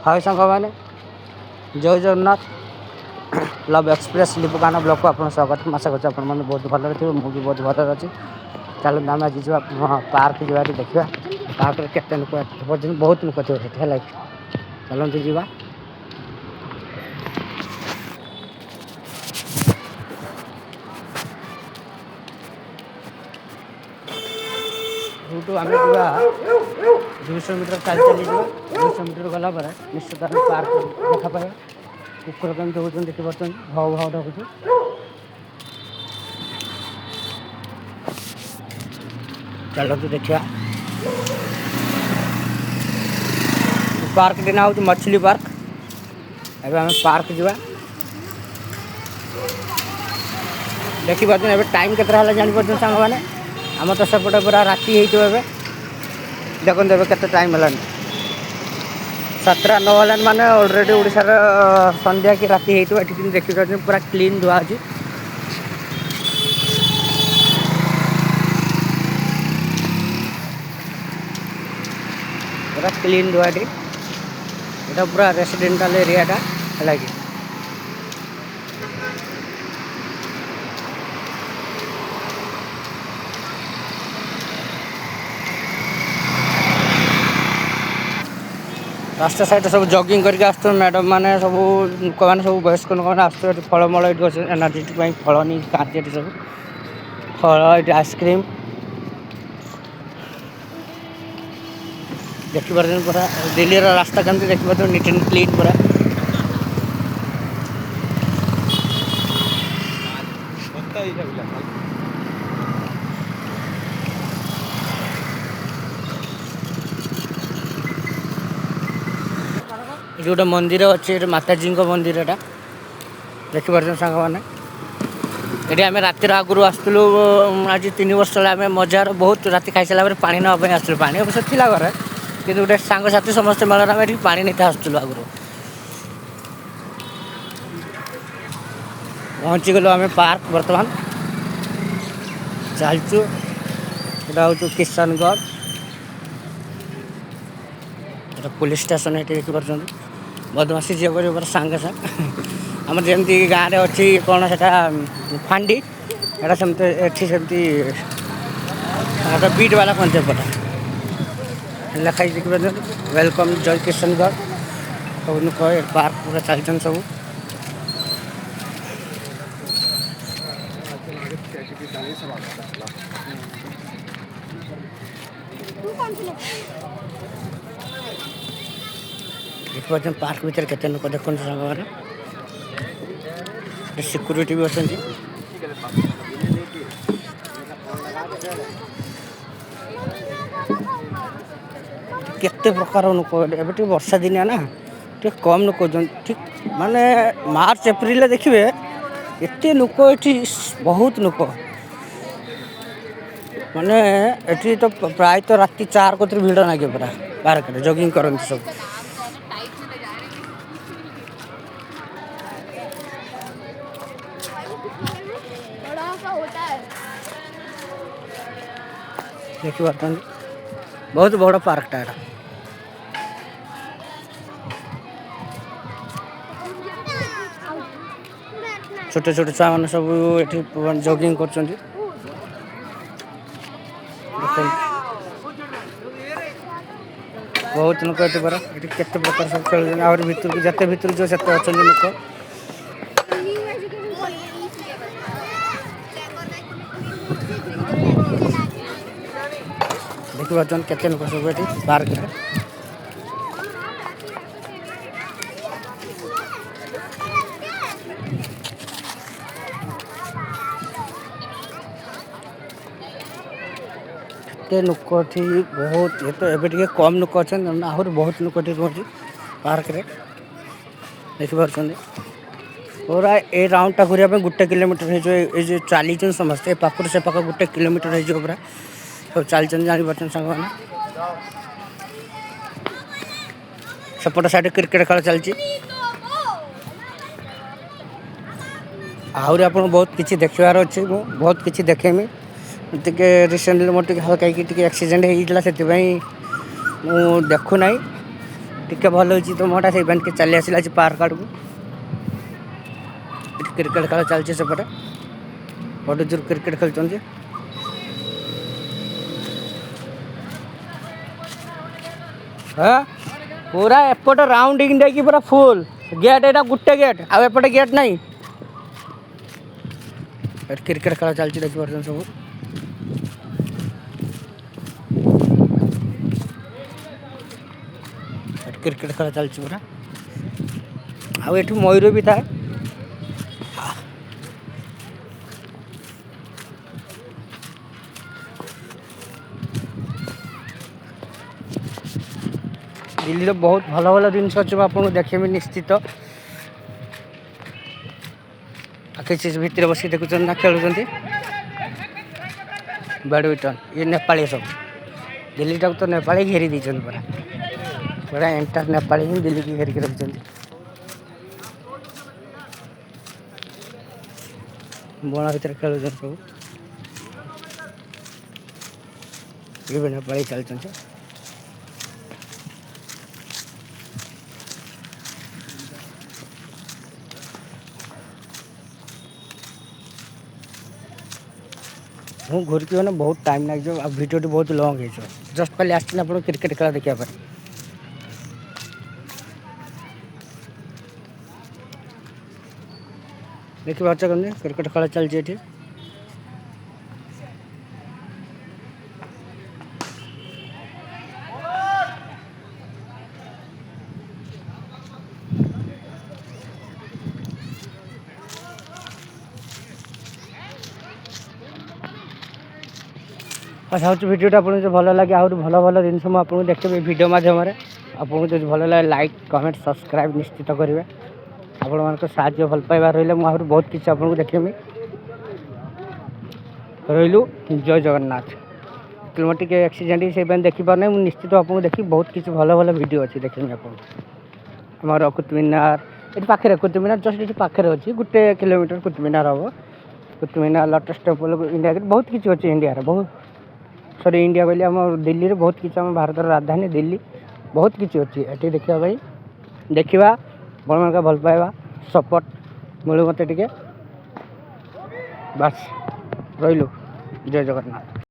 हाय सांग मैंने जय जगन्नाथ लव एक्सप्रेस लिपुकाना ब्लॉक को आप स्वागत आशा कर बहुत भल रही मुझे बहुत भल अच्छी चलो आम आज जा पार्क जा देखा पार्क केते लोक पर्यटन बहुत लोक थे चलते जा रूटू आम जा 200 मीटर चल चली 200 मीटर गला निश्चित आम पार्क देखा पाए कुकुर केमती होती देखिए भाव भाव डाकुच चलते देखा पार्क ना हूँ मछली पार्क एवं आम पार्क जा देखिए टाइम के जापर सांग मैंने आम तो सेपटे पूरा राति हो देखते के टाइम है 7टा 9 है माने ऑलरेडी ओडिशार संध्या कि राति हो देखिए पूरा क्लीन धुआ अच्छी पूरा क्लीन धुआटी यहाँ पूरा रेसिडेंटाल एरियाटा है कि रास्ता साइड सब जॉगिंग करके आस मैडम मैंने सब लोक मैंने सब वयस्क लोक मैंने आस फलमूल ये एनर्जी फल नहीं खाती सब फल ये आइसक्रीम देखिए पूरा दिल्ली रास्ता कमी देखिए नीट एंड क्लीन पूरा ये गोटे मंदिर अच्छे माताजी मंदिर एटा देखिए सांग मैंने ये आम रातिर आगुरी आसलु आज 3 वर्ष तले आम मजार बहुत राति खाई सारा पानी नाप आसलु पानी अवश्य थी घर कि गोटे सांगसाथी समस्त मेल आम ये पानी नहीं आसलु आगुरी पहुँची गलु आम पार्क बर्तमान चलचु यहाँ हूँ किशनगढ़ पुलिस स्टेशन ये देखिए बदमाशी जी कर सांगे साथ आम जमी गाँव में अच्छी कौन से फांडी एटा सेमती बीट वाला कंसेप्टा लिखाई देखिए वेलकम जय किशनगढ़ सब लोग पार्क पूरा चलते सब देखिए पार्क भीतर केते लोक देखते सांग मैंने सिक्यूरीटी भी अच्छा केते प्रकार लोक ए वर्षा दिनिया ना ठीक कम लोक ठीक माने मार्च एप्रिल देखिए एते लोक ये बहुत लोक माने ये तो प्राय तो राति 4 को भिड़ लगे पूरा पार्क जॉगिंग करते सब देखिए बहुत बड़ पार्कटा यहाँ छोटे छोटे छुआ मैंने सब ये जॉगिंग कर बहुत लोक ये परा ये केते प्रकार सब खेल आ भर जिते भर जो से अच्छा लोक देखिए केते लोक सब ये पार्क लोक बहुत ये तो एवं कम लोक अच्छा आहरी बहुत लोक रोचे पार्क देखिए पूरा ये राउंडटा घूरने 1 किलोमीटर हो चली समस्ते पाखर से पाख 1 किलोमीटर हो पूरा सब चलते जापर सांग मैंने सेपट साइड क्रिकेट खेल चलती आहरी आप बहुत किसी देखार अच्छे बहुत किसी देखेमी टे रिसेंटली मोटे हल्का एक्सीडेंट होता से देखू ना टिके भल हो तो मोटा से के चली आसला पार्क आड़ को क्रिकेट खेल चलती सेपटे बड़े जोर क्रिकेट खेलुँच हाँ पूरा एपट राउंडिंग देखी पूरा फुल गेट यहाँ गोटे गेट आउपटे गेट नहीं क्रिकेट खेल चलती देखिए सब क्रिकेट खेल चलती पूरा आउ ये मयूर भी थाए दिल्ली बहुत भल भल जिन अच्छे आपको देखेबी निश्चित किसी भितर बस देखुं ना खेलुँच बैडमिंटन ये नेपाली सब दिल्ली टाक तो नेपाली घेरी देते पूरा पूरा एंटायर नेपाली ही दिल्ली की घेरिक रखी बण भर खेलुँच सब ये भी नेपाली चलते हूँ घूर की बहुत टाइम लगे वीडियो बहुत लंग हो जस्ट खाली आस क्रिकेट खेल देखा देखिए अच्छा करें क्रिकेट खेल चलती ये आशा भिडियोटा आपको जो भल लगे आहरी भल भल जिन मुझे देखिए भिडियो मध्यम आपको जो भल लगे लाइक कमेंट सब्सक्राइब निश्चित करेंगे आपण मान साहय भल पाइबा रही मुझे बहुत किसी आपको देखेमी रही जय जगन्नाथ मोर टे एक्सीडेंट से देखिपार ना मुझे निश्चित आपको देखी बहुत किसी भल भल वीडियो अच्छी देखेमी आमर कुतुब मीनार ये पाखे कुतुब मीनार जस्ट ये पाखे अच्छी गोटे किलोमीटर कुतुब मीनार हम Qutub Minar lotus temple India बहुत किसी अच्छे इंडिया बहुत सॉरी इंडिया बोली आम दिल्ली रे बहुत किसी आम भारत राजधानी दिल्ली बहुत किसी अच्छी ये देखा देखा बड़ मान भल पाइबा सपोर्ट मिलू मत टे बस रही जय जगन्नाथ।